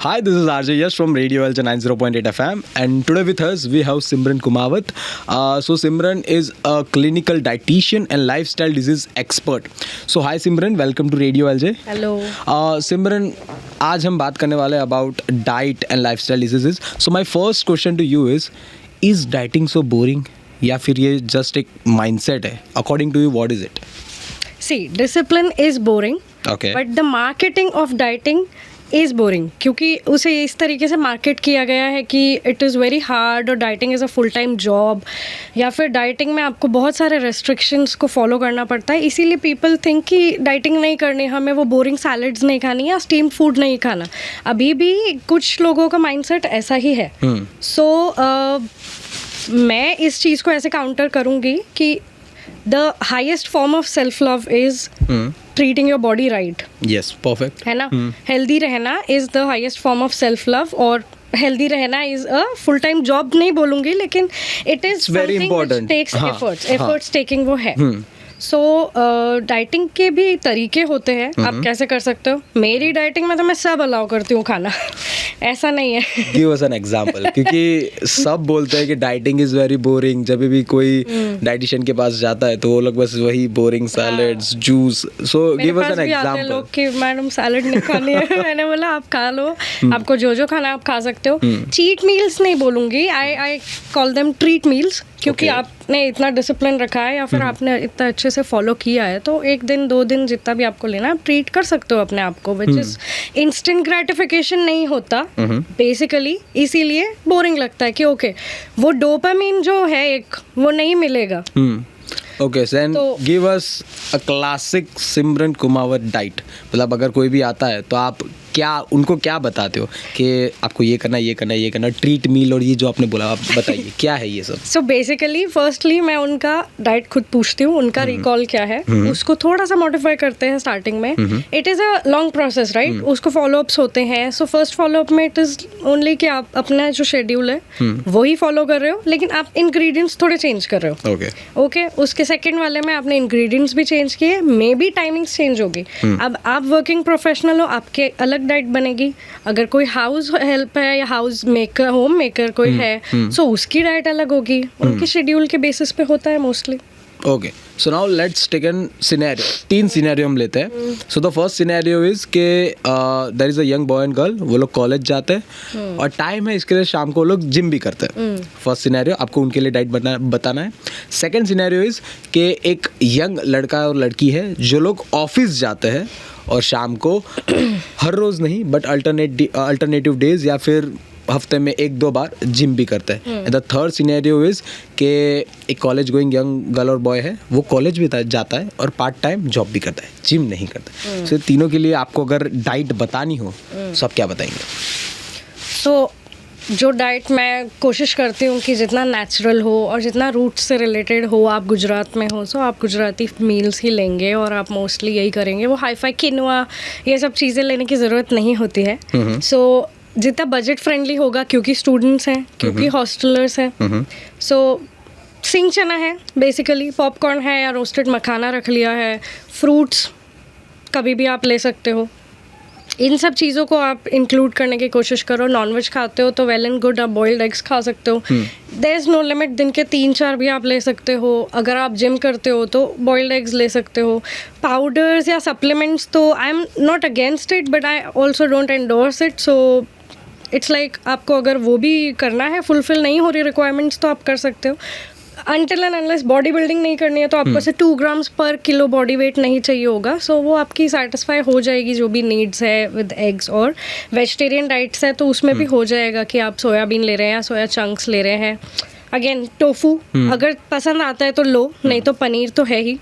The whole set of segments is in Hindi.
Hi, this is RJ Yash from Radio LJ 90.8 FM, and today with us we have Simran Kumawat. So Simran is a clinical dietitian and lifestyle disease expert. So hi Simran, welcome to Radio LJ. Hello Simran, आज हम बात करने वाले हैं about diet and lifestyle diseases. So my first question to you is dieting so boring? या फिर ये just एक mindset है? According to you, what is it? See discipline is boring Okay. But the marketing of dieting is boring, क्योंकि उसे इस तरीके से मार्केट किया गया है कि इट इज़ वेरी हार्ड और dieting is a full time job, या फिर डाइटिंग में आपको बहुत सारे रेस्ट्रिक्शंस को फॉलो करना पड़ता है. इसीलिए पीपल थिंक कि डाइटिंग नहीं करनी, हमें वो बोरिंग सैलड्स नहीं खानी या स्टीम फूड नहीं खाना. अभी भी कुछ लोगों का माइंडसेट ऐसा ही है. सो मैं इस चीज़ को ऐसे काउंटर करूँगी कि the highest form of self love is treating your body right. Yes, perfect. है ना. हेल्दी रहना is the highest form of self love, और हेल्दी रहना is a full time job नहीं बोलूंगी, लेकिन it is very important. Takes हाँ, एफर्ट्स टेकिंग वो है. सो डाइटिंग के भी तरीके होते हैं, आप कैसे कर सकते हो. मेरी डाइटिंग में तो मैं सब अलाउ करती हूँ खाना. ऐसा नहीं है. गिव अस एन एग्जांपल, क्योंकि सब बोलते हैं कि डाइटिंग इज वेरी बोरिंग. जब भी कोई डाइटिशियन के पास जाता है तो वो लोग बस वही बोरिंग सैलेड्स, जूस. सो मेरे गिव अस पास एन भी आते हैं एग्जांपल. लोग कि मैडम सैलड नहीं खानी है. मैंने बोला आप खा लो, आपको जो जो खाना है आप खा सकते हो. चीट मील्स नहीं बोलूँगी, I call them treat meals, क्योंकि Okay. आपने इतना डिसिप्लिन रखा है या फिर आपने इतना अच्छे से फॉलो किया है, तो एक दिन 2 दिन जितना भी आपको लेना है आप ट्रीट कर सकते हो अपने आप को, विच इज इंस्टेंट ग्रेटिफिकेशन नहीं होता बेसिकली. इसीलिए बोरिंग लगता है कि ओके वो डोपामिन जो है एक वो नहीं मिलेगा. Okay, then give us a classic Simran Kumawat diet. मतलब अगर कोई भी आता है तो आप उनको क्या बताते हो कि आपको ये करना, ये करना, ये करना, ट्रीट मील और ये जो आपने बोला, आप बताइए क्या है ये सब. सो बेसिकली फर्स्टली मैं उनका डाइट खुद पूछती हूँ, उनका रिकॉल क्या है, उसको थोड़ा सा मॉडिफाई करते हैं स्टार्टिंग में. It is a long process right. उसको फॉलोअप्स होते हैं. सो फर्स्ट फॉलोअप में इट इज़ ओनली कि आप अपना जो शेड्यूल है वही फॉलो कर रहे हो, लेकिन आप इंग्रेडिएंट्स थोड़े चेंज कर रहे हो. ओके उसके सेकेंड वाले में आपने इंग्रेडिएंट्स भी चेंज किए, मे बी टाइमिंग्स चेंज होगी. अब आप वर्किंग प्रोफेशनल हो, आपके अलग डाइट बनेगी. अगर कोई हाउस हेल्प है या हाउस मेकर, होम मेकर कोई है, सो उसकी डाइट अलग होगी. उनके शेड्यूल के बेसिस पे होता है mostly. Okay, so now let's take an scenario. 3 scenario हम लेते हैं. So the first scenario is के there is a young boy and girl, वो लोग कॉलेज जाते हैं और टाइम है इसके लिए शाम को वो लोग जिम भी करते हैं. फर्स्ट सिनेरियो, आपको उनके लिए डाइट बताना है. सेकंड सिनेरियो इज के एक यंग लड़का और लड़की है जो लोग ऑफिस जाते हैं और शाम को हर रोज़ नहीं बट अल्टरनेटिव डेज या फिर हफ्ते में 1-2 बार जिम भी करता है. And the third scenario is के एक कॉलेज गोइंग यंग गर्ल और बॉय है, वो कॉलेज भी जाता है और पार्ट टाइम जॉब भी करता है, जिम नहीं करता. सो तीनों के लिए आपको अगर डाइट बतानी हो तो आप क्या बताएंगे? सो जो डाइट मैं कोशिश करती हूँ कि जितना नेचुरल हो और जितना रूट से रिलेटेड हो. आप गुजरात में हो सो आप गुजराती मील्स ही लेंगे और आप मोस्टली यही करेंगे. वो हाई फाई किनवा ये सब चीज़ें लेने की ज़रूरत नहीं होती है. सो जितना बजट फ्रेंडली होगा, क्योंकि स्टूडेंट्स हैं, क्योंकि हॉस्टलर्स हैं, सो सिंग चना है बेसिकली, पॉपकॉर्न है या रोस्टेड मखाना रख लिया है, फ्रूट्स कभी भी आप ले सकते हो. इन सब चीज़ों को आप इंक्लूड करने की कोशिश करो. नॉनवेज खाते हो तो वेल एंड गुड, आप बॉइल्ड एग्स खा सकते हो. देयर इज़ नो लिमिट, दिन के 3-4 भी आप ले सकते हो. अगर आप जिम करते हो तो बॉइल्ड एग्स ले सकते हो. पाउडर्स या सप्लीमेंट्स तो I am not against it, but I also don't endorse it. So it's like आपको अगर वो भी करना है, फुलफिल नहीं हो रही रिक्वायरमेंट्स, तो आप कर सकते हो. Until and unless body building नहीं करनी है तो आपको से 2 ग्राम्स पर किलो बॉडी वेट नहीं चाहिए होगा. सो वो आपकी सेटिस्फाई हो जाएगी जो भी नीड्स है विद एग्स. और वेजिटेरियन डाइट्स है तो उसमें भी हो जाएगा कि आप सोयाबीन ले रहे हैं या सोया चंक्स ले रहे हैं. अगेन टोफू अगर पसंद आता है तो लो, नहीं तो पनीर तो है ही.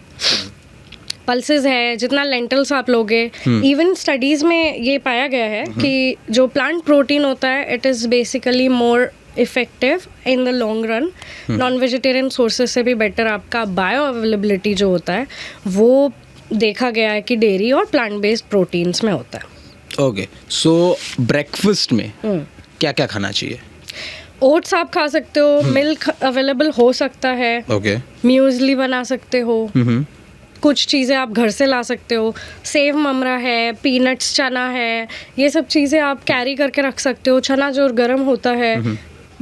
पल्सेस है, जितना लेंटल्स आप लोगे. इवन स्टडीज़ में ये पाया गया है कि जो प्लांट प्रोटीन होता है it is basically more effective in the long run. Non vegetarian sources से भी बेटर आपका बायो अवेलेबिलिटी जो होता है वो देखा गया है कि डेयरी और प्लांट बेस्ड प्रोटीन्स में होता है. ओके, सो ब्रेकफास्ट में क्या क्या खाना चाहिए? ओट्स आप खा सकते हो, मिल्क अवेलेबल हो सकता है. ओके, म्यूजली बना सकते हो. कुछ चीज़ें आप घर से ला सकते हो, सेव ममरा है, पीनट्स चना है, ये सब चीज़ें आप कैरी करके रख सकते हो। चना जो गर्म होता है,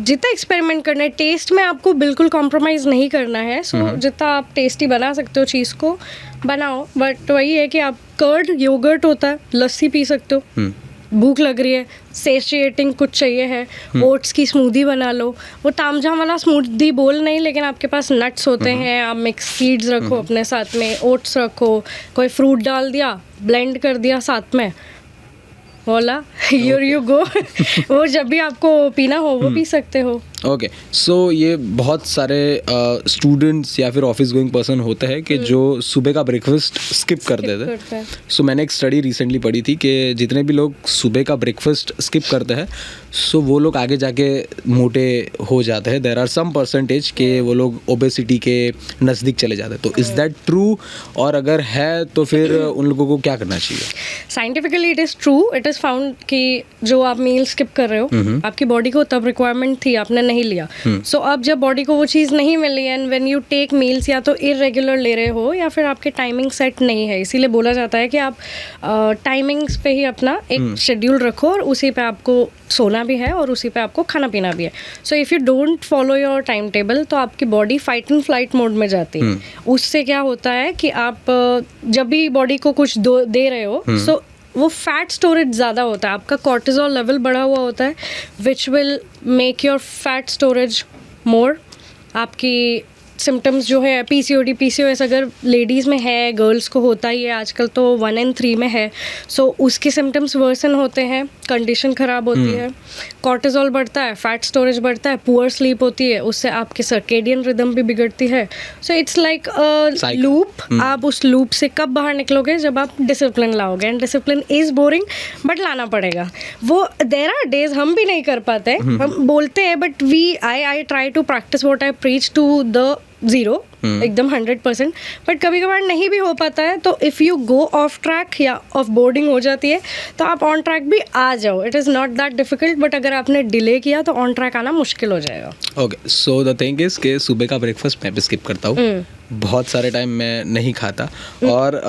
जितना एक्सपेरिमेंट करना है, टेस्ट में आपको बिल्कुल कॉम्प्रोमाइज़ नहीं करना है। सो जितना आप टेस्टी बना सकते हो चीज़ को बनाओ, बट वही है कि आप कर्ड योगर्ट होता है, लस्सी पी सकते हो। भूख लग रही है, सेशिएटिंग कुछ चाहिए है, ओट्स की स्मूदी बना लो। वो तामझाम वाला स्मूदी बोल नहीं, लेकिन आपके पास नट्स होते हैं, आप मिक्स सीड्स रखो अपने साथ में, ओट्स रखो, कोई फ्रूट डाल दिया, ब्लेंड कर दिया साथ में, बोला यू गो। वो जब भी आपको पीना हो वो पी सकते हो। ओके, सो ये बहुत सारे स्टूडेंट्स या फिर ऑफिस गोइंग पर्सन होते हैं कि जो सुबह का ब्रेकफास्ट स्किप कर देते हैं। सो मैंने एक स्टडी रिसेंटली पढ़ी थी कि जितने भी लोग सुबह का ब्रेकफास्ट स्किप करते हैं, सो वो लोग आगे जाके मोटे हो जाते हैं। देयर आर सम परसेंटेज के वो लोग ओबेसिटी के नज़दीक चले जाते हैं। तो इज़ दैट ट्रू? और अगर है तो फिर उन लोगों को क्या करना चाहिए? Scientifically it is true, it is found कि जो आप मील स्किप कर रहे हो, आपकी बॉडी को तब रिक्वायरमेंट थी, आपने नहीं लिया। सो अब जब बॉडी को वो चीज़ नहीं मिली and when you take meals, या तो इरेगुलर ले रहे हो या फिर आपके टाइमिंग सेट नहीं है। इसीलिए बोला जाता है कि आप टाइमिंग्स पे ही अपना एक शेड्यूल रखो और उसी पे आपको सोना भी है और उसी पे आपको खाना पीना भी है। So if you don't follow your time table तो आपकी body fight and flight mode में जाती है। उससे क्या होता है कि आप जब भी बॉडी को कुछ दे रहे हो, सो वो फैट स्टोरेज ज़्यादा होता है, आपका कॉर्टिजोल लेवल बढ़ा हुआ होता है, which will make your fat storage more. आपकी सिम्टम्स जो है PCOS अगर लेडीज़ में है, गर्ल्स को होता ही है आजकल, तो 1 in 3 में है। सो उसके सिम्टम्स वर्सन होते हैं, कंडीशन ख़राब होती है, कॉर्टिजोल बढ़ता है, फैट स्टोरेज बढ़ता है, पुअर स्लीप होती है, उससे आपके सर्केडियन रिदम भी बिगड़ती है। So it's like a loop. आप उस लूप से कब बाहर निकलोगे? जब आप डिसिप्लिन लाओगे, and discipline is boring but लाना पड़ेगा। वो देयर आर डेज हम भी नहीं कर पाते, हम बोलते हैं, but I try to practice what I preach to the 0 एकदम 100%, बट कभी कभार नहीं भी हो पाता है। तो if you go of track या ऑफ बोर्डिंग हो जाती है तो आप ऑन ट्रैक भी आ जाओ। It is not that difficult, but अगर आपने डिले किया तो ऑन ट्रैक आना मुश्किल हो जाएगा। Okay, so the thing is के सुबह का ब्रेकफास्ट मैं भी स्किप करता हूँ, बहुत सारे टाइम मैं नहीं खाता। और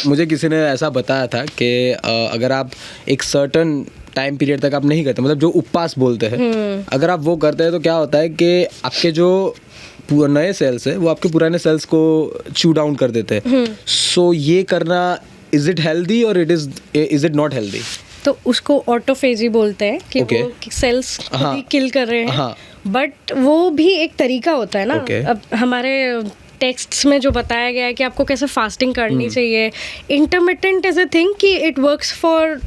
मुझे किसी ने ऐसा बताया था कि अगर आप एक सर्टन टाइम पीरियड तक आप नहीं करते, मतलब जो उपवास बोलते हैं, अगर आप वो करते हैं तो क्या होता है कि आपके जो नए सेल्स है वो आपके पुराने सेल्स को च्यू डाउन कर देते हैं। सो ये करना, इज इट हेल्दी और इज इट नॉट हेल्दी? तो उसको ऑटोफेजी बोलते हैं कि वो सेल्स खुद ही किल कर रहे हैं, बट वो भी एक तरीका होता है ना। अब हमारे टेक्स्ट्स में जो बताया गया है कि आपको कैसे फास्टिंग करनी चाहिए, इंटरमिटेंट इज अ थिंग कि it works for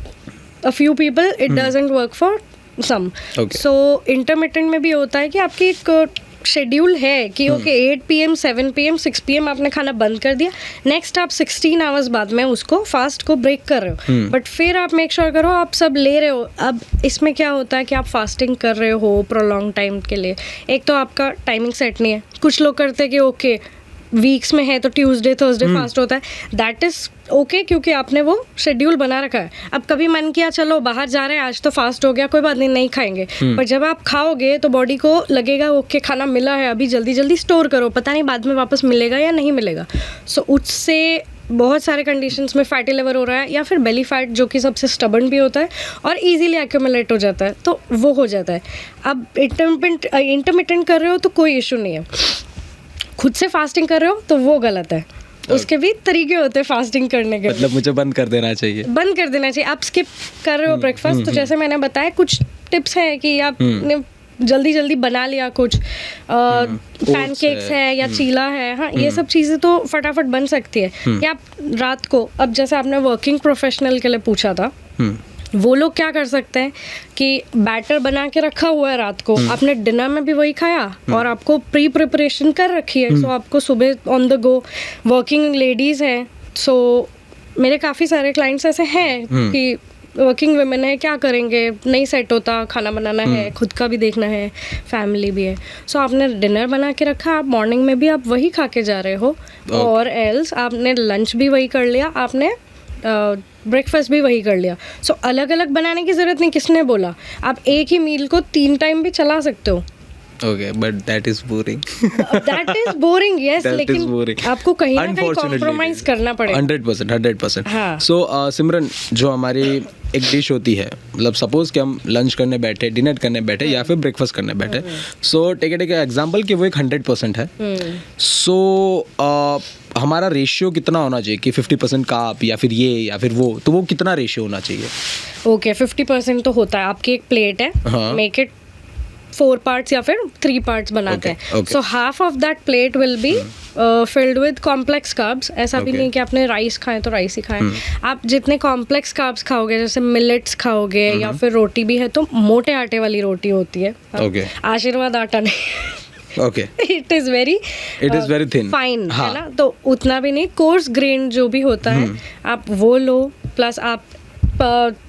a few people, it doesn't work for some. So intermittent में भी होता है कि आपकी एक शेड्यूल है कि ओके 8 PM 7 PM 6 PM आपने खाना बंद कर दिया, नेक्स्ट आप 16 आवर्स बाद में उसको फास्ट को ब्रेक कर रहे हो, बट फिर आप मेक श्योर करो आप सब ले रहे हो। अब इसमें क्या होता है कि आप फास्टिंग कर रहे हो प्रोलॉन्ग टाइम के लिए, एक तो आपका टाइमिंग सेट नहीं है। कुछ लोग करते हैं कि ओके वीक्स में है तो ट्यूसडे थर्सडे फास्ट होता है, दैट इज़ ओके, क्योंकि आपने वो शेड्यूल बना रखा है। अब कभी मन किया चलो बाहर जा रहे हैं आज तो फास्ट हो गया, कोई बात नहीं, नहीं खाएंगे, पर जब आप खाओगे तो बॉडी को लगेगा ओके खाना मिला है, अभी जल्दी जल्दी स्टोर करो, पता नहीं बाद में वापस मिलेगा या नहीं मिलेगा। सो उससे बहुत सारे कंडीशंस में फैटी लिवर हो रहा है, या फिर बेली फैट जो कि सबसे स्टबर्न भी होता है और इजीली एक्यूमुलेट हो जाता है, तो वो हो जाता है। अब इंटरमिटेंट कर रहे हो तो कोई इशू नहीं है, खुद से फास्टिंग कर रहे हो तो वो गलत है। उसके भी तरीके होते हैं फास्टिंग करने के, मतलब मुझे बंद कर देना चाहिए, बंद कर देना चाहिए। आप स्किप कर रहे हो ब्रेकफास्ट, तो जैसे मैंने बताया कुछ टिप्स हैं कि आपने जल्दी जल्दी बना लिया, कुछ पैनकेक्स है या चीला है, हाँ ये सब चीज़ें तो फटाफट बन सकती है। या आप रात को, अब जैसे आपने वर्किंग प्रोफेशनल के लिए पूछा था, वो लोग क्या कर सकते हैं कि बैटर बना के रखा हुआ है रात को, आपने डिनर में भी वही खाया और आपको प्री प्रिपरेशन कर रखी है, सो आपको सुबह on the go. Working ladies हैं, सो मेरे काफ़ी सारे क्लाइंट्स ऐसे हैं कि वर्किंग वुमेन है, क्या करेंगे, नहीं सेट होता, खाना बनाना है, खुद का भी देखना है, फैमिली भी है, सो आपने डिनर बना के रखा, आप मॉर्निंग में भी आप वही खा के जा रहे हो, और एल्स आपने लंच भी वही कर लिया, आपने ब्रेकफास्ट भी वही कर लिया। सो अलग अलग बनाने की ज़रूरत नहीं, किसने बोला? आप एक ही मील को 3 टाइम भी चला सकते हो, okay, but that is boring. That is boring, yes, That is लेकिन boring. आपको कहीं ना कहीं Unfortunately, कॉम्प्रोमाइज करना पड़ेगा. 100%. हाँ. सो सिमरन, जो हमारी एक डिश होती है, मतलब सपोज कि हम लंच करने बैठे, डिनर करने बैठे या फिर ब्रेकफास्ट करने बैठे, सो टेक एग्जाम्पल कि वो एक 100% है. सो हमारा रेशियो कितना होना चाहिए कि 50% कार्ब या फिर ये या फिर वो, तो वो कितना रेशियो होना चाहिए? ओके, 50% तो होता है. आपकी एक प्लेट है, हाँ. मेक इट 4 पार्ट्स या फिर 3 पार्ट्स बनाते Okay, हैं. okay. So half of that plate will be filled with complex carbs. ऐसा भी Okay. नहीं कि आपने राइस खाए तो राइस ही खाए. आप जितने कॉम्प्लेक्स कार्ब्स खाओगे, जैसे मिलेट्स खाओगे या फिर रोटी भी है तो मोटे आटे वाली रोटी होती है. Okay. आशीर्वाद आटा नहीं. Okay, it is very thin. Fine, हाँ. है ना. तो उतना भी नहीं. कोर्स ग्रेन जो भी होता है आप वो लो, प्लस आप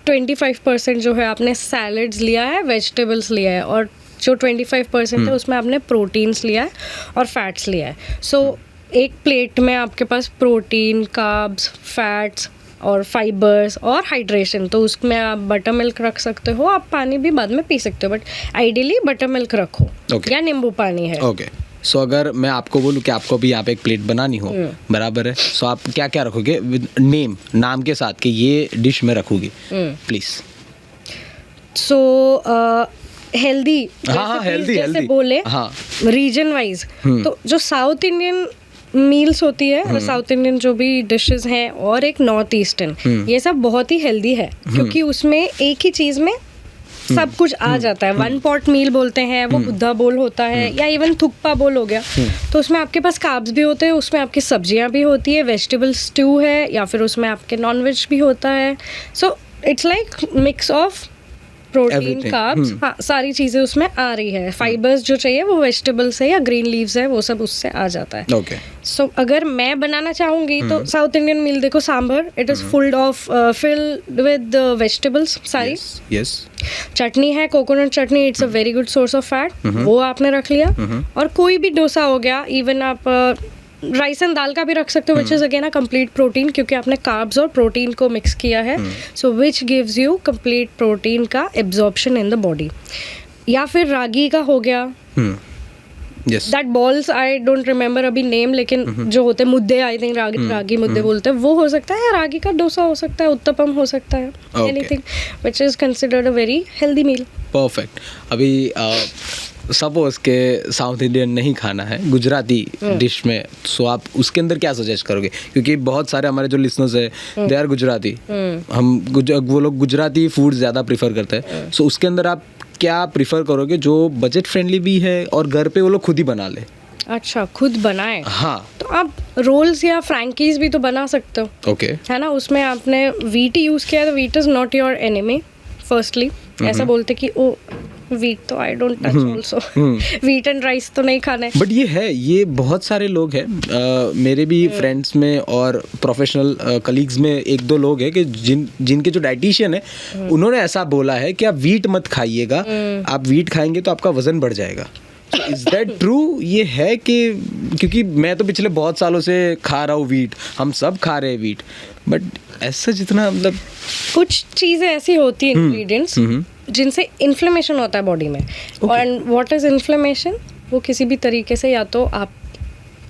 25% जो है आपने सैलड्स लिया है, वेजिटेबल्स लिया है, और जो 25% है उसमें आपने प्रोटीन्स लिया है और फैट्स लिया है. सो एक प्लेट में आपके पास प्रोटीन, कार्ब्स, फैट्स और फाइबर्स और हाइड्रेशन. तो उसमें आप बटर मिल्क रख सकते हो, आप पानी भी बाद में पी सकते हो, बट आइडियली बटर मिल्क रखो. Okay. या नींबू पानी है. ओके. सो अगर मैं आपको बोलूँ कि आपको भी यहाँ पे एक प्लेट बनानी हो, बराबर है, सो आप क्या क्या रखोगे विद नाम के साथ कि ये डिश में रखूंगी, प्लीज? सो हेल्दी, हाँ, healthy, जैसे healthy. बोले हाँ. रीजन वाइज, तो जो साउथ इंडियन मील्स होती है, साउथ इंडियन जो भी डिशेस हैं, और एक नॉर्थ ईस्टर्न, ये सब बहुत ही हेल्दी है, क्योंकि उसमें एक ही चीज में सब कुछ आ जाता है. 1 पॉट मील बोलते हैं, वो बुद्धा बोल होता है, या इवन थुक्पा बोल हो गया. तो उसमें आपके पास कार्ब्स भी होते हैं, उसमें आपकी सब्जियां भी होती है, वेजिटेबल स्ट्यू है, या फिर उसमें आपके नॉनवेज भी होता है. So it's like mix of protein, Everything. Carbs, हाँ, सारी चीजें उसमें आ रही है. फाइबर्स जो चाहिए वो वेजिटेबल्स है या ग्रीन लीव्स है, वो सब उससे आ जाता है. ओके. सो अगर मैं बनाना चाहूंगी तो साउथ इंडियन मील देखो, sambar, it is filled with vegetables सारी. यस. चटनी है, coconut chutney, it's a very good source of fat, वो आपने रख लिया. और कोई भी डोसा हो गया, इवन आप राइस एंड दाल का भी रख सकते हो, which is again a complete protein, क्योंकि आपने कार्ब्स और प्रोटीन को मिक्स किया है. So which gives you complete protein का एब्जॉर्प्शन इन द बॉडी. या फिर रागी का हो गया, yes. That balls, I don't remember अभी नेम, लेकिन जो होते हैं मुद्दे, आई थिंक रागी मुद्दे बोलते हैं, वो हो सकता है. रागी का डोसा हो सकता है, उत्तपम हो सकता है, Okay. Anything which is considered a very healthy meal. Perfect. अभी सपोज के साउथ इंडियन नहीं खाना है, गुजराती डिश में, सो आप उसके अंदर क्या सजेस्ट करोगे? क्योंकि बहुत सारे हमारे जो लिसनर्स है दे आर गुजराती, वो लोग गुजराती फूड ज़्यादा प्रीफर करते हैं. सो उसके अंदर आप क्या प्रीफर करोगे जो बजट फ्रेंडली भी है और घर पे वो लोग खुद ही बना ले? अच्छा, खुद बनाए? हाँ. तो आप रोल्स या फ्रैंकीज भी तो बना सकते हो. ओके. है ना. उसमें आपने वीट यूज किया है, तो wheat is not your enemy. Firstly ऐसा बोलते कि ओ वीट तो I don't touch also, wheat and rice तो नहीं खाना है. बट ये बहुत सारे लोग हैं, मेरे भी फ्रेंड्स में और प्रोफेशनल कलीग्स में 1-2 लोग हैं कि जिनके जो डाइटिशियन है उन्होंने ऐसा बोला है कि आप वीट मत खाइएगा, आप वीट खाएंगे तो आपका वजन बढ़ जाएगा. Is that true? ये है कि, क्योंकि मैं तो पिछले बहुत सालों से खा रहा हूँ वीट, हम सब खा रहे हैं वीट, बट ऐसा जितना मतलब कुछ चीज़ें ऐसी होती हैं इंग्रेडिएंट्स जिनसे इन्फ्लेमेशन होता है बॉडी में. And what is inflammation? वो किसी भी तरीके से या तो आप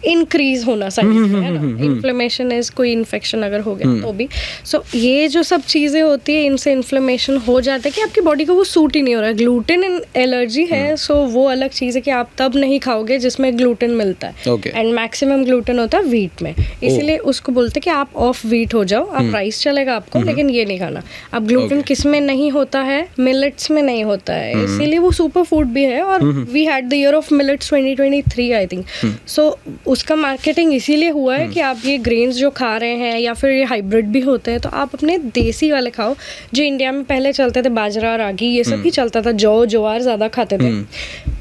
इंक्रीज होना चाहिए, है ना. इन्फ्लेमेशन इज कोई इन्फेक्शन अगर हो गया तो भी. सो ये जो सब चीज़ें होती है, इनसे इन्फ्लेमेशन हो जाता है कि आपकी बॉडी को वो सूट ही नहीं हो रहा है. ग्लूटेन एलर्जी है, सो वो अलग चीज़ है कि आप तब नहीं खाओगे जिसमें ग्लूटेन मिलता है. एंड मैक्सिमम ग्लूटेन होता है वीट में, इसीलिए उसको बोलते हैं कि आप ऑफ वीट हो जाओ. आप राइस चलेगा आपको, लेकिन ये नहीं खाना. अब ग्लूटेन किस में नहीं होता है? मिलेट्स में नहीं होता है, इसीलिए वो सुपर फूड भी है. और we had the year of millets 2023 I think. So उसका मार्केटिंग इसीलिए हुआ है कि आप ये ग्रेन्स जो खा रहे हैं या फिर ये हाइब्रिड भी होते हैं, तो आप अपने देसी वाले खाओ. जो इंडिया में पहले चलते थे, बाजरा, रागी, ये सब ही चलता था. जौ, ज्वार ज़्यादा खाते थे.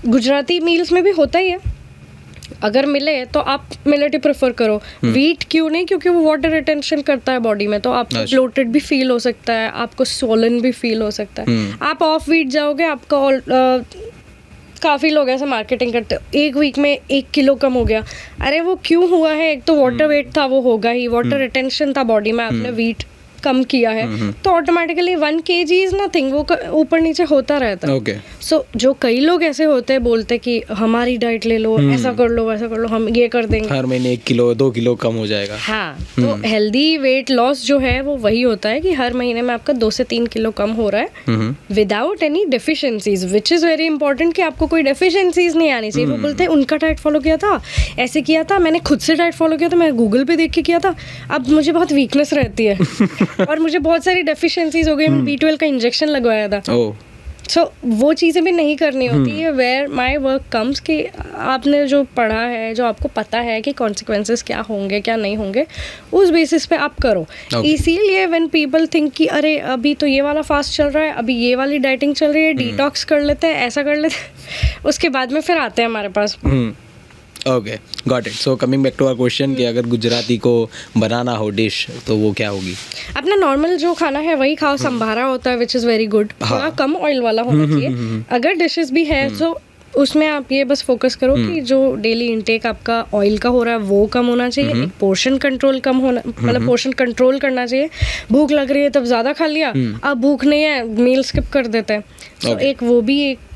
गुजराती मील्स में भी होता ही है. अगर मिले तो आप मिलेट ही प्रेफर करो. वीट क्यों नहीं? क्योंकि वो वाटर रिटेंशन करता है बॉडी में, तो आपको ब्लोटेड भी फील हो सकता है, आपको स्वोलन भी फील हो सकता है. आप ऑफ वीट जाओगे, आपका काफ़ी लोग ऐसा मार्केटिंग करते हैं, 1 वीक में 1 किलो कम हो गया. अरे वो क्यों हुआ है? एक तो वाटर वेट था, वो होगा ही. वाटर रिटेंशन था बॉडी में, आपने वीट कम किया है तो ऑटोमेटिकली 1 kg इज नथिंग, वो ऊपर नीचे होता रहता है। ओके। सो जो कई लोग ऐसे होते हैं, बोलते कि हमारी डाइट ले लो, ऐसा कर लो वैसा कर लो, हम ये कर देंगे, हर महीने 1 किलो 2 किलो कम हो जाएगा। हाँ। तो हेल्दी वेट लॉस जो है वो वही होता है कि हर महीने में आपका 2 से 3 किलो कम हो रहा है without any deficiencies, which is very important कि आपको कोई डेफिशिएंसीज नहीं आनी चाहिए। वो बोलते हैं उनका डाइट फॉलो किया था, ऐसे किया था, मैंने खुद से डाइट फॉलो किया था, मैं गूगल पे देख के किया था, अब मुझे बहुत वीकनेस रहती है और मुझे बहुत सारी डेफिशिएंसीज हो गई, मैं B12 का इंजेक्शन लगवाया था। ओह। सो वो चीज़ें भी नहीं करनी होती है। वेयर माई वर्क कम्स कि आपने जो पढ़ा है, जो आपको पता है कि कॉन्सिक्वेंसेस क्या होंगे क्या नहीं होंगे, उस बेसिस पे आप करो। इसीलिए व्हेन पीपल थिंक कि अरे अभी तो ये वाला फास्ट चल रहा है, अभी ये वाली डाइटिंग चल रही है, डिटॉक्स कर लेते हैं, ऐसा कर लेते हैं, उसके बाद में फिर आते हैं हमारे पास। Okay, got it. So coming back to our question कि अगर गुजराती को बनाना हो डिश तो वो क्या होगी? अपना नॉर्मल जो खाना है वही खाओ। संभारा होता है विच इज़ वेरी गुड, थोड़ा कम ऑयल वाला होना चाहिए। अगर डिशेस भी है तो उसमें आप ये बस फोकस करो कि जो डेली इनटेक आपका ऑयल का हो रहा है वो कम होना चाहिए, एक पोर्शन कंट्रोल कम होना, मतलब पोर्शन कंट्रोल करना चाहिए। भूख लग रही है तब ज़्यादा खा लिया, अब भूख नहीं है मील स्किप कर देते हैं, तो एक वो भी एक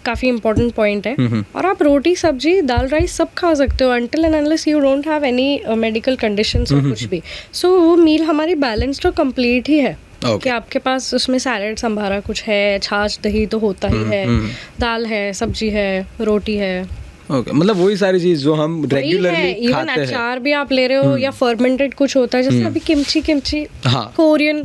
काफ़ी इंपॉर्टेंट पॉइंट है। और आप रोटी सब्जी दाल राइस सब खा सकते हो until and unless you don't have any medical conditions और कुछ भी। सो वो मील हमारी बैलेंस्ड और कंप्लीट ही है कि आपके पास उसमें सैलेड संभारा कुछ है, छाछ दही तो होता ही है, दाल है, सब्जी है, रोटी है। ओके, मतलब वही सारी चीज जो हम रेगुलरली इवन खाते हैं। अचार भी आप ले रहे हो या फर्मेंटेड कुछ होता है, जैसे अभी किमची हाँ। कोरियन,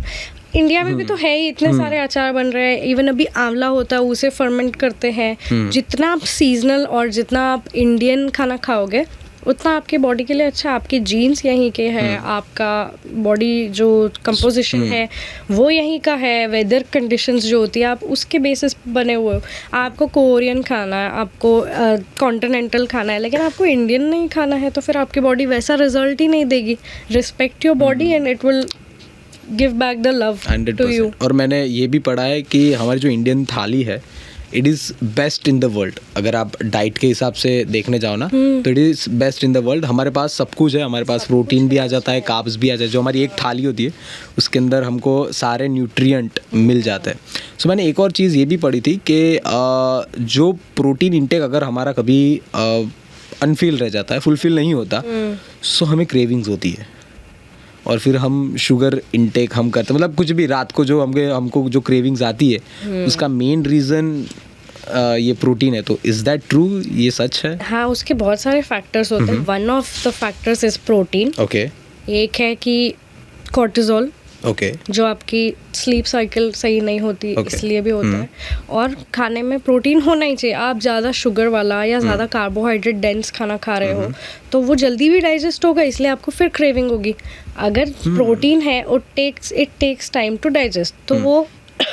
इंडिया में भी तो है ही, इतने सारे अचार बन रहे हैं। इवन अभी आंवला होता है, उसे फर्मेंट करते हैं। जितना आप सीजनल और जितना आप इंडियन खाना खाओगे उतना आपकी बॉडी के लिए अच्छा। आपके जीन्स यहीं के हैं, आपका बॉडी जो कंपोजिशन है वो यहीं का है, वेदर कंडीशंस जो होती है आप उसके बेसिस पे बने हुए हो। आपको कोरियन खाना है, आपको कॉन्टिनेंटल खाना है, लेकिन आपको इंडियन नहीं खाना है, तो फिर आपकी बॉडी वैसा रिजल्ट ही नहीं देगी। Respect your body and it will give back the love to you. और मैंने ये भी पढ़ा है कि हमारी जो इंडियन थाली है it is best in the world. अगर आप डाइट के हिसाब से देखने जाओ ना तो it is best in the world. हमारे पास सब कुछ है, हमारे पास प्रोटीन भी आ जाता है, कार्ब्स भी आ जाता है। जो हमारी एक थाली होती है उसके अंदर हमको सारे न्यूट्रिएंट मिल जाते हैं। सो मैंने एक और चीज़ ये भी पढ़ी थी कि जो प्रोटीन इंटेक अगर हमारा कभी अनफिल रह जाता है, फुलफिल नहीं होता, सो हमें क्रेविंग्स होती है और फिर हम शुगर इनटेक हम करते हैं। मतलब कुछ भी रात को जो हमको जो क्रेविंग्स आती है उसका मेन रीज़न ये प्रोटीन है। तो इज दैट ट्रू? ये सच है? हाँ, उसके बहुत सारे फैक्टर्स होते हैं। One of the factors is protein. Okay. एक है कि कॉर्टिजोल, ओके, जो आपकी स्लीप साइकिल सही नहीं होती इसलिए भी होता है। और खाने में प्रोटीन होना ही चाहिए। आप ज़्यादा शुगर वाला या ज़्यादा कार्बोहाइड्रेट डेंस खाना खा रहे हो तो वो जल्दी भी डाइजेस्ट होगा, इसलिए आपको फिर क्रेविंग होगी। अगर प्रोटीन है it takes time to digest, तो वो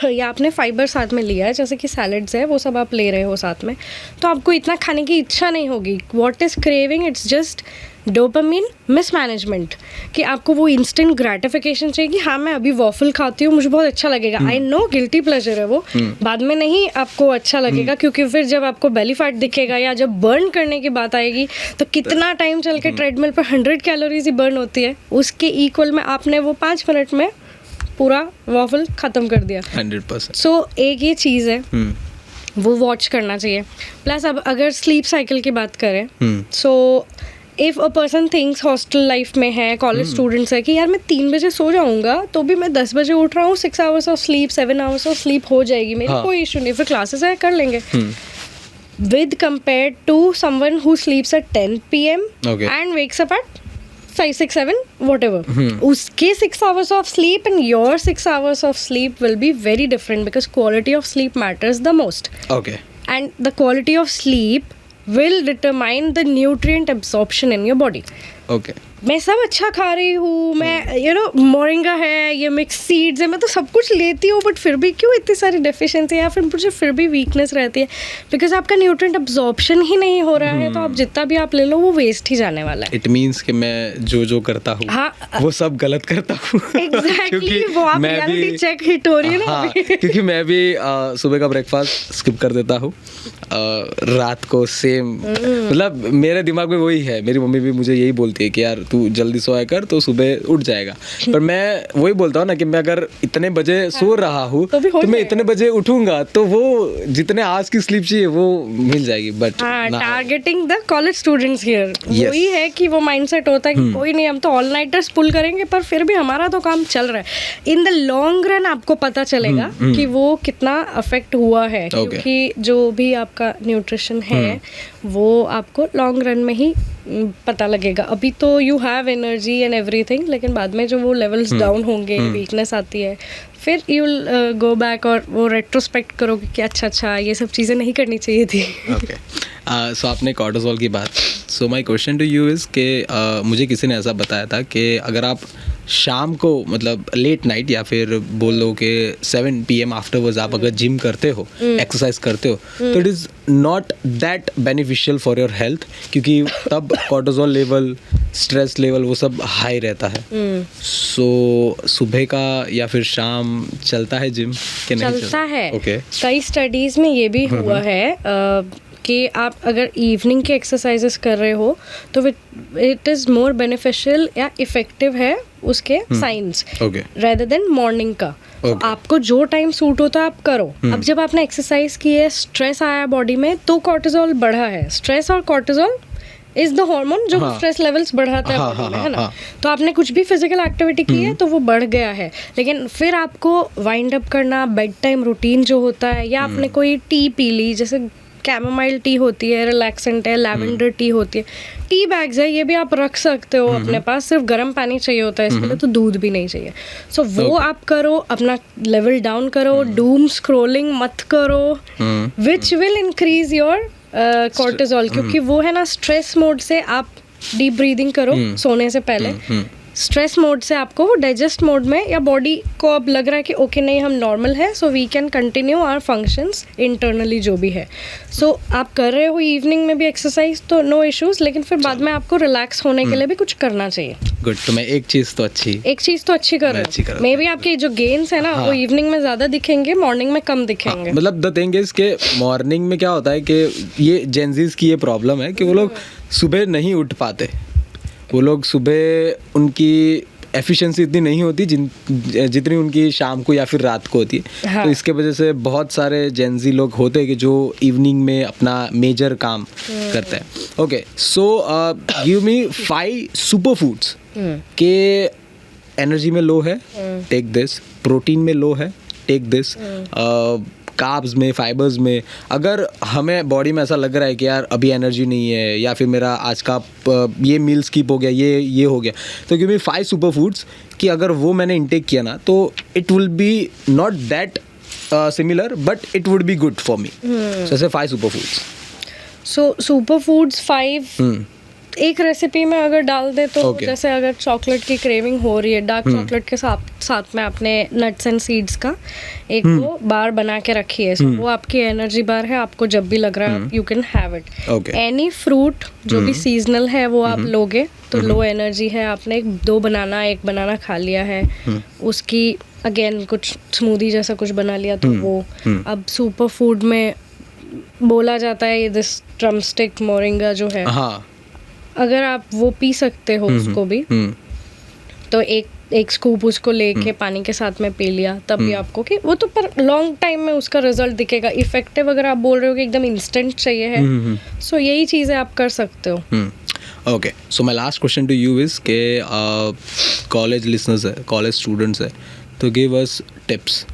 या आपने फाइबर साथ में लिया है, जैसे कि सैलड्स है वो सब आप ले रहे हो साथ में, तो आपको इतना खाने की इच्छा नहीं होगी। What is craving? It's just dopamine mismanagement, कि आपको वो इंस्टेंट ग्रेटिफिकेशन चाहिए कि हाँ मैं अभी वॉफल खाती हूँ, मुझे बहुत अच्छा लगेगा। आई नो गिल्टी प्लेजर है वो, बाद में नहीं आपको अच्छा लगेगा, क्योंकि फिर जब आपको बेली फैट दिखेगा या जब बर्न करने की बात आएगी तो कितना टाइम चल के ट्रेडमिल पर 100 कैलोरीज ही बर्न होती है, उसके इक्वल में आपने वो 5 मिनट में पूरा वॉफल ख़त्म कर दिया 100%। सो एक ये चीज़ है वो वॉच करना चाहिए। प्लस अब अगर स्लीप साइकिल की बात करें, so if a person thinks hostel life में है, कॉलेज स्टूडेंट्स है कि यार मैं 3 बजे सो जाऊंगा तो भी मैं 10 बजे उठ रहा हूँ, 6 hours of sleep 7 hours of sleep हो जाएगी मेरी, कोई इशू नहीं, फिर क्लासेस है कर लेंगे। With compare to someone who sleeps at 10 PM and wakes up at 5, 6, 7 whatever, उसके 6 hours of sleep and your 6 hours of sleep will be very different because quality of sleep matters the most. Okay. And the quality of sleep will determine the nutrient absorption in your body. Okay. मैं सब अच्छा खा रही हूँ, मैं मोरिंगा है, ये मिक्स सीड्स है, मैं तो सब कुछ लेती हूँ, बट फिर भी क्यों इतनी सारी डेफिशिएंसी है या फिर मुझे फिर भी वीकनेस रहती है? बिकॉज आपका न्यूट्रिएंट अब्जॉर्प्शन ही नहीं हो रहा है, तो आप जितना भी आप ले लो वो वेस्ट ही जाने वाला है। इट मीन्स कि मैं जो करता हूँ वो सब गलत करता हूँ। एग्जैक्टली, वो आप रियलिटी चेक हिट हो रही है ना। क्योंकि मैं भी सुबह का ब्रेकफास्ट स्किप कर देता हूँ, रात को सेम, मतलब मेरे दिमाग में वही है। मेरी मम्मी भी मुझे यही बोलती है कि यार तू जल्दी सोया कर तो सुबह उठ जाएगा। पर मैं वही बोलता हूँ ना कि मैं अगर इतने बजे सो रहा हूँ तो भी हो तो मैं जाएगा। इतने बजे उठूंगा तो वो जितने आज की स्लीप चाहिए वो मिल जाएगी। बट हाँ, targeting the college students here Yes. वही है कि वो माइंडसेट होता है कि कोई नहीं, हम तो ऑल नाइटर्स पुल करेंगे पर फिर भी हमारा तो काम चल रहा है। इन द लॉन्ग रन आपको पता चलेगा कि वो कितना अफेक्ट हुआ है, क्योंकि जो भी आपका न्यूट्रिशन है वो आपको लॉन्ग रन में ही पता लगेगा। अभी तो you have energy and everything, लेकिन बाद में जो वो लेवल्स डाउन होंगे, वीकनेस आती है, फिर यू विल गो बैक और वो रेट्रोस्पेक्ट करोगे कि अच्छा ये सब चीज़ें नहीं करनी चाहिए थी। ओके, सो आपने कॉर्टिसोल की बात, so my question to you is कि मुझे किसी ने ऐसा बताया था कि अगर आप शाम को मतलब लेट नाइट या फिर बोल लो कि 7 PM आफ्टरवर्ड्स आप अगर जिम करते हो, एक्सरसाइज करते हो, तो it is not that beneficial for your health, क्योंकि तब कॉर्टिसोल लेवल, स्ट्रेस लेवल वो सब हाई रहता है। सो सुबह का या फिर शाम चलता है जिम कि नहीं चलता है। ओके, कई स्टडीज में ये भी हुआ है कि आप अगर इवनिंग के एक्सरसाइजेस कर रहे हो तो इट इज़ मोर बेनिफिशियल या इफेक्टिव है उसके साइंस रेदर देन मॉर्निंग का। तो आपको जो टाइम सूट होता है आप करो। अब जब आपने एक्सरसाइज की है, स्ट्रेस आया बॉडी में, तो कॉर्टिसोल बढ़ा है। स्ट्रेस और कॉर्टिसोल इज द हार्मोन जो स्ट्रेस लेवल्स बढ़ाता है बॉडी में, है ना। तो आपने कुछ भी फिजिकल एक्टिविटी की है तो वो बढ़ गया है, लेकिन फिर आपको वाइंड अप करना, बेड टाइम रूटीन जो होता है, या आपने कोई टी पी ली, जैसे कैमोमाइल टी होती है, रिलैक्सेंट है, लैवेंडर टी होती है, टी बैग्स है, ये भी आप रख सकते हो अपने पास। सिर्फ गर्म पानी चाहिए होता है इसके लिए, तो दूध भी नहीं चाहिए। सो वो आप करो, अपना लेवल डाउन करो, डूम स्क्रोलिंग मत करो, which will increase your cortisol, क्योंकि वो है ना, स्ट्रेस मोड से आप डीप ब्रीदिंग करो सोने से पहले। स्ट्रेस मोड से आपको वो डाइजेस्ट मोड में, या बॉडी को अब लग रहा है कि ओके नहीं, हम नॉर्मल है, so we can continue our functions internally जो भी है। सो आप कर रहे हो इवनिंग में भी एक्सरसाइज तो नो इश्यूज, लेकिन फिर बाद में आपको रिलैक्स होने के लिए भी कुछ करना चाहिए। गुड, तो मैं एक चीज़ तो अच्छी कर रहे हो। मे बी आपके जो गेन्स है ना, वो इवनिंग में ज्यादा दिखेंगे, मॉर्निंग में कम दिखेंगे। मतलब द थिंग इज के मॉर्निंग में क्या होता है कि ये जेंजीज की ये प्रॉब्लम है कि वो लोग सुबह नहीं उठ पाते। वो लोग सुबह, उनकी एफिशिएंसी इतनी नहीं होती जितनी उनकी शाम को या फिर रात को होती है। तो इसके वजह से बहुत सारे जेंजी लोग होते हैं कि जो इवनिंग में अपना मेजर काम करते हैं। Okay, so give me 5 super foods के एनर्जी में लो है, टेक दिस, प्रोटीन में लो है, टेक दिस, कार्ब्स में, फाइबर्स में, अगर हमें बॉडी में ऐसा लग रहा है कि यार अभी एनर्जी नहीं है या फिर मेरा आज का ये मील स्किप हो गया, ये हो गया, तो गिव मी 5 सुपर फूड्स कि अगर वो मैंने इंटेक किया ना तो it will be not that similar but it would be good for me. So ऐसे 5 super foods. So super foods 5 एक रेसिपी में अगर डाल दे तो जैसे अगर चॉकलेट की क्रेविंग हो रही है, डार्क चॉकलेट के साथ में आपने नट्स एंड सीड्स का एक वो बार बना के रखी है, वो आपकी एनर्जी बार है। आपको जब भी लग रहा है you can have it. Any fruit जो भी सीजनल है वो आप लोगे तो लो एनर्जी है। आपने एक बनाना खा लिया है, उसकी अगेन कुछ स्मूदी जैसा कुछ बना लिया तो वो। अब सुपर फूड में बोला जाता है ये दिस ड्रमस्टिक मोरिंगा जो है, अगर आप वो पी सकते हो उसको भी, तो एक स्कूप उसको लेके पानी के साथ में पी लिया, तब भी आपको कि वो तो पर लॉन्ग टाइम में उसका रिजल्ट दिखेगा। इफेक्टिव अगर आप बोल रहे हो कि एकदम इंस्टेंट चाहिए है, सो यही चीज़ें आप कर सकते हो। Okay, so my last question to you is के कॉलेज लिसनर्स है, कॉलेज स्टूडेंट्स है, तो गिव अस टिप्स,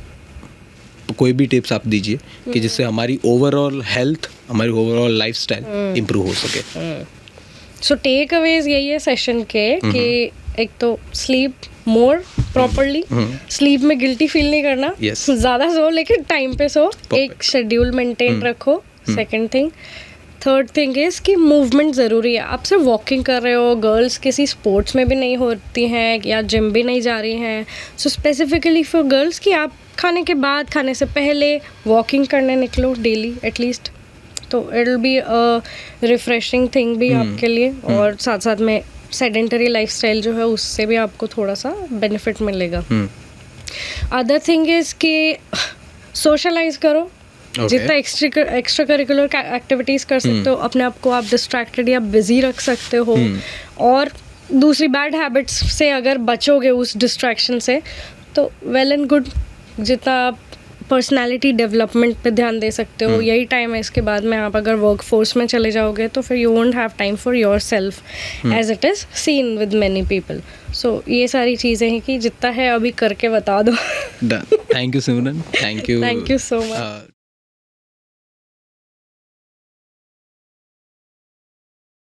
कोई भी टिप्स आप दीजिए कि जिससे हमारी ओवरऑल हेल्थ, हमारी ओवरऑल लाइफस्टाइल इम्प्रूव हो सके। सो टेक अवेज यही है सेशन के कि एक तो स्लीप मोर प्रॉपरली, स्लीप में गिल्टी फील नहीं करना, ज़्यादा सो लेकिन टाइम पे सो, एक शेड्यूल मेंटेन रखो। Second thing, third thing is कि मूवमेंट ज़रूरी है। आप सिर्फ वॉकिंग कर रहे हो, गर्ल्स किसी स्पोर्ट्स में भी नहीं होती हैं या जिम भी नहीं जा रही हैं, सो स्पेसिफिकली फॉर गर्ल्स कि आप खाने के बाद, खाने से पहले वॉकिंग करने निकलो डेली एटलीस्ट, तो it will be a refreshing thing भी आपके लिए, और साथ साथ में सेडेंटरी लाइफस्टाइल जो है उससे भी आपको थोड़ा सा बेनिफिट मिलेगा। अदर थिंग इज़ कि सोशलाइज करो, जितना एक्स्ट्रा करिकुलर एक्टिविटीज़ कर सकते हो, अपने आप को आप डिस्ट्रैक्टेड या बिजी रख सकते हो, और दूसरी बैड हैबिट्स से अगर बचोगे उस डिस्ट्रैक्शन से तो वेल एंड गुड, जितना आप पर्सनालिटी डेवलपमेंट पे ध्यान दे सकते हो यही टाइम है। इसके बाद में आप अगर वर्क फोर्स में चले जाओगे तो फिर you won't have time for yourself as it is seen with many people. So ये सारी चीज़ें हैं कि जितना है अभी करके बता दो। Done. Thank you Simran, thank you thank you so much.